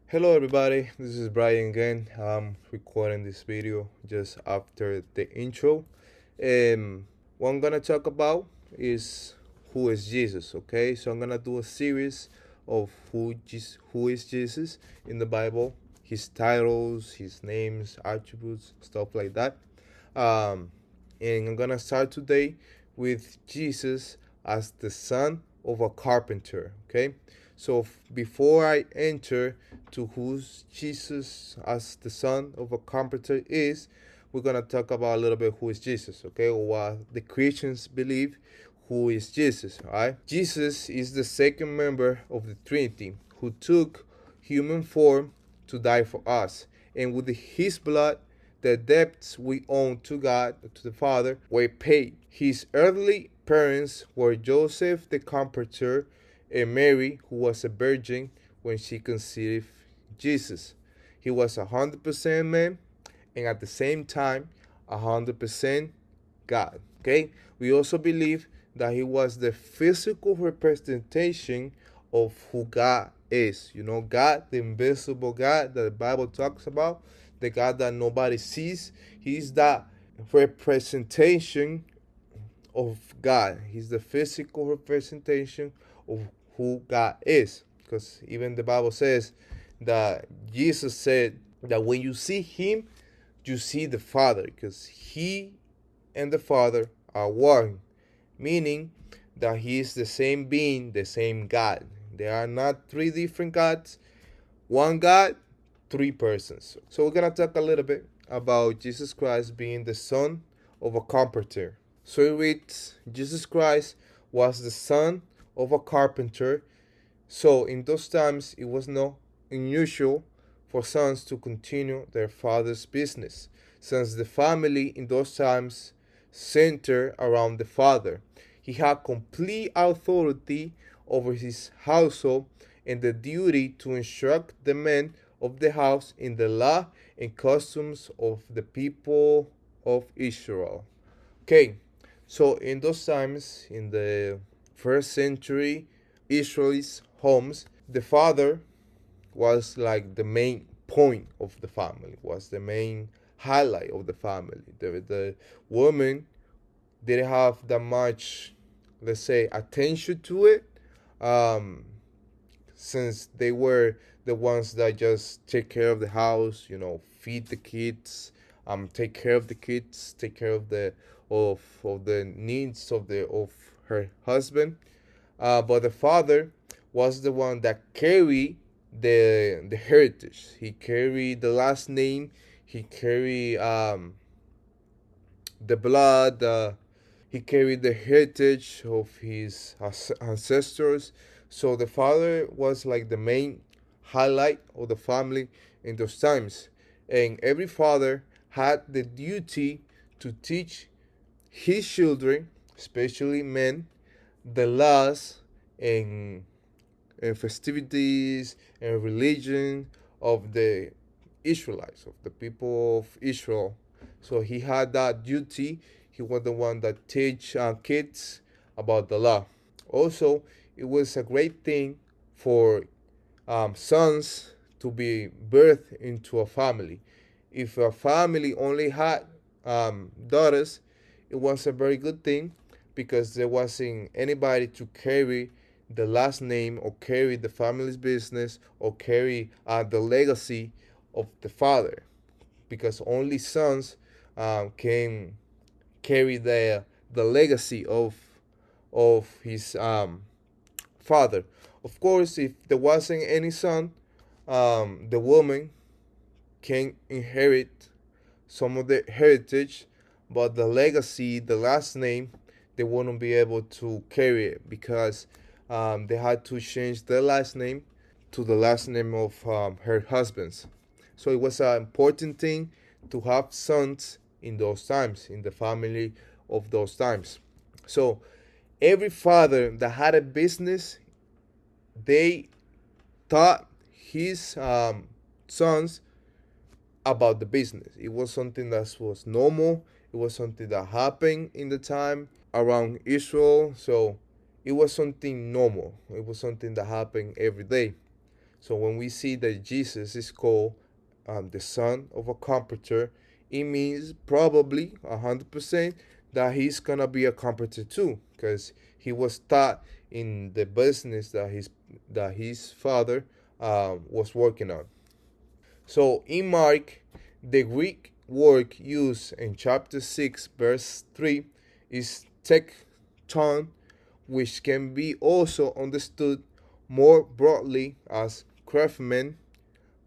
Hello everybody, this is Brian again. I'm recording this video just after the intro. What I'm gonna talk about is who is Jesus, okay? So I'm gonna do a series of who is Jesus in the Bible, his titles, his names, attributes, stuff like that. Um, and I'm gonna start today with Jesus as the son of a carpenter, okay? So before I enter to who's Jesus as the son of a carpenter is, we're gonna talk about a little bit who is Jesus, okay? Or what the Christians believe who is Jesus, all right? Jesus is the second member of the Trinity who took human form to die for us. And with his blood, the debts we owe to God, to the Father, were paid. His earthly parents were Joseph the carpenter and Mary, who was a virgin when she conceived Jesus. He was 100% man and at the same time 100% God. Okay? We also believe that he was the physical representation of who God is. You know, God, the invisible God that the Bible talks about, the God that nobody sees. He's that representation of God. He's the physical representation of who God is. Because even the Bible says that Jesus said that when you see him, you see the Father, because he and the Father are one, meaning that he is the same being, the same God. There are not three different gods, one God, three persons. So we're going to talk a little bit about Jesus Christ being the son of a carpenter. So it reads, Jesus Christ was the son of a carpenter. So in those times, it was not unusual for sons to continue their father's business, since the family in those times centered around the father. He had complete authority over his household and the duty to instruct the men of the house in the law and customs of the people of Israel. Okay, so in those times, in the first century Israel's homes, the father was like the main point of the family, was the main highlight of the family. The woman didn't have that much, let's say, attention to it, um, since they were the ones that just take care of the house, feed the kids, take care of the kids, take care of the needs of her husband. But the father was the one that carried the heritage. He carried the last name. He carried the blood. He carried the heritage of his ancestors. So the father was like the main highlight of the family in those times. And every father had the duty to teach his children, especially men, the laws and, and festivities and religion of the Israelites, of the people of Israel. So he had that duty. He was the one that teach kids about the law. Also, it was a great thing for sons to be birthed into a family. If a family only had daughters, it was a very good thing because there wasn't anybody to carry the last name or carry the family's business or carry the legacy of the father, because only sons can carry the legacy of his father. Of course, if there wasn't any son, the woman can inherit some of the heritage, but the legacy, the last name, they wouldn't be able to carry it because they had to change their last name to the last name of her husband's. So it was an important thing to have sons in those times, in the family of those times. So every father that had a business, they taught his sons about the business. It was something that was normal. It was something that happened in the time around Israel. So it was something normal. It was something that happened every day. So when we see that Jesus is called the son of a carpenter, it means probably 100% that he's gonna be a carpenter too, because he was taught in the business that his father was working on. So in Mark, the Greek word used in chapter 6, verse 3 is tekton, which can be also understood more broadly as craftsman,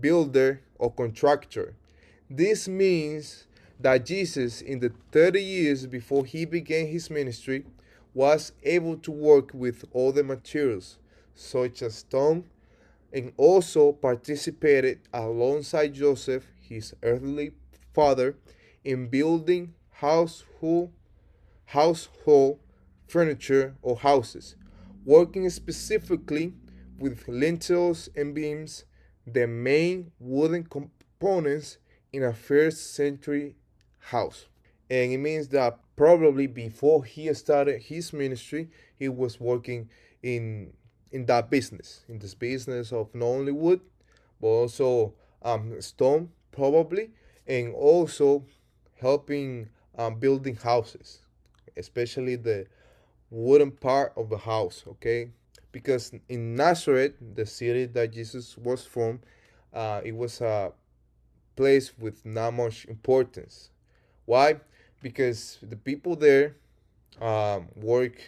builder, or contractor. This means that Jesus, in the 30 years before he began his ministry, was able to work with all the materials, such as stone, and also participated alongside Joseph, his earthly father, in building household furniture or houses, working specifically with lintels and beams, the main wooden components in a first century house. And it means that probably before he started his ministry, he was working in in that business, in this business of not only wood, but also stone, probably, and also helping building houses, especially the wooden part of the house, okay? Because in Nazareth, the city that Jesus was from, it was a place with not much importance. Why? Because the people there work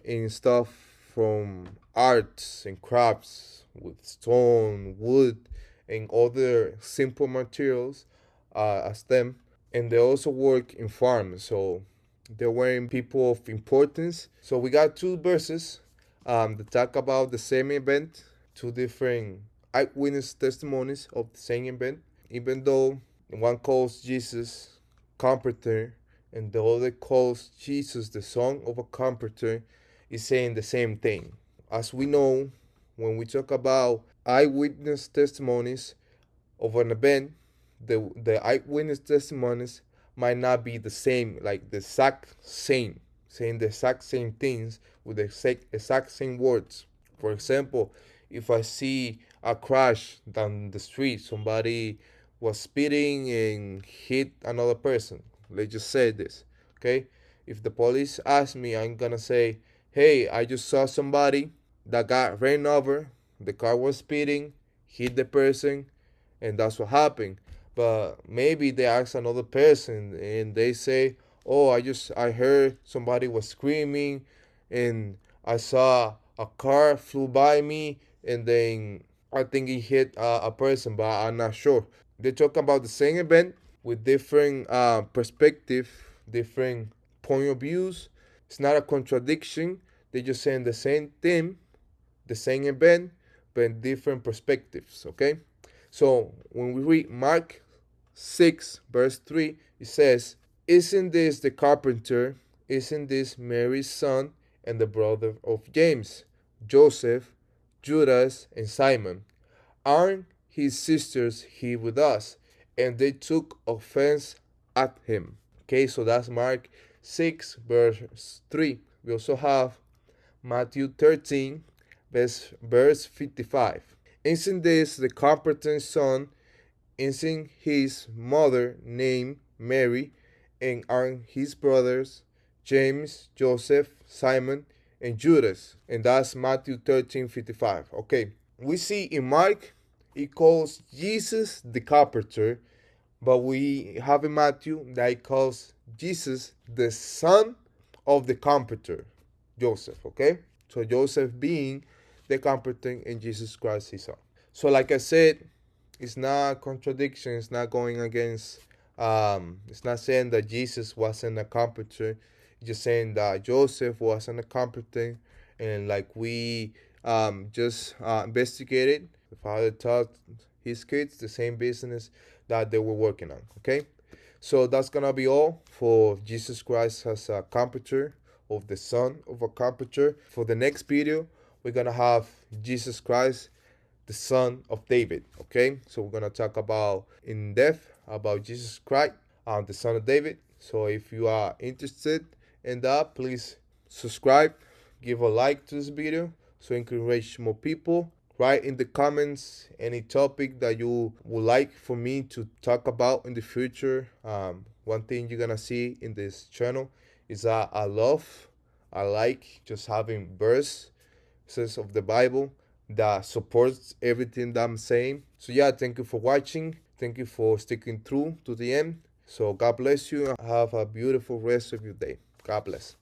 in stuff from arts and crafts with stone, wood, and other simple materials as them. And they also work in farms, so they weren't people of importance. So we got two verses that talk about the same event, two different eyewitness testimonies of the same event. Even though one calls Jesus carpenter and the other calls Jesus the son of a carpenter, is saying the same thing. As we know, when we talk about eyewitness testimonies of an event, the eyewitness testimonies might not be the same, like the exact same, saying the exact same things with the exact same words. For example, if I see a crash down the street, somebody was speeding and hit another person. Let's just say this, okay? If the police ask me, I'm gonna say, hey, I just saw somebody that got ran over. The car was speeding, hit the person, and that's what happened. But maybe they ask another person and they say, oh, I heard somebody was screaming and I saw a car flew by me and then I think it hit a person, but I'm not sure. They talk about the same event with different perspective, different point of views. It's not a contradiction. They just saying the same thing, the same event, but in different perspectives. Okay. So when we read Mark 6 verse 3, it says, "Isn't this the carpenter? Isn't this Mary's son and the brother of James, Joseph, Judas, and Simon? Aren't his sisters here with us?" And they took offense at him. Okay, so that's Mark 6, verse 3. We also have Matthew 13, verse 55. "Isn't this the carpenter's son? Isn't his mother named Mary? And aren't his brothers James, Joseph, Simon, and Judas?" And that's Matthew 13:55. Okay, we see in Mark, it calls Jesus the carpenter, but we have in Matthew that it calls Jesus the son of the carpenter, Joseph. Okay, so Joseph being the carpenter and Jesus Christ his son. So, like I said, it's not a contradiction. It's not going against. It's not saying that Jesus wasn't a carpenter. It's just saying that Joseph wasn't a carpenter, and like we just investigated, the father taught his kids the same business that they were working on. Okay, so that's gonna be all for Jesus Christ as a carpenter, of the son of a carpenter. For the next video, we're gonna have Jesus Christ, the son of David. Okay, so we're gonna talk about in depth about Jesus Christ, the son of David. So if you are interested in that, please subscribe, give a like to this video so you can reach more people. write in the comments any topic that you would like for me to talk about in the future. One thing you're gonna see in this channel is that I like just having verses of the Bible that supports everything that I'm saying. So yeah, thank you for watching. Thank you for sticking through to the end. So God bless you. Have a beautiful rest of your day. God bless.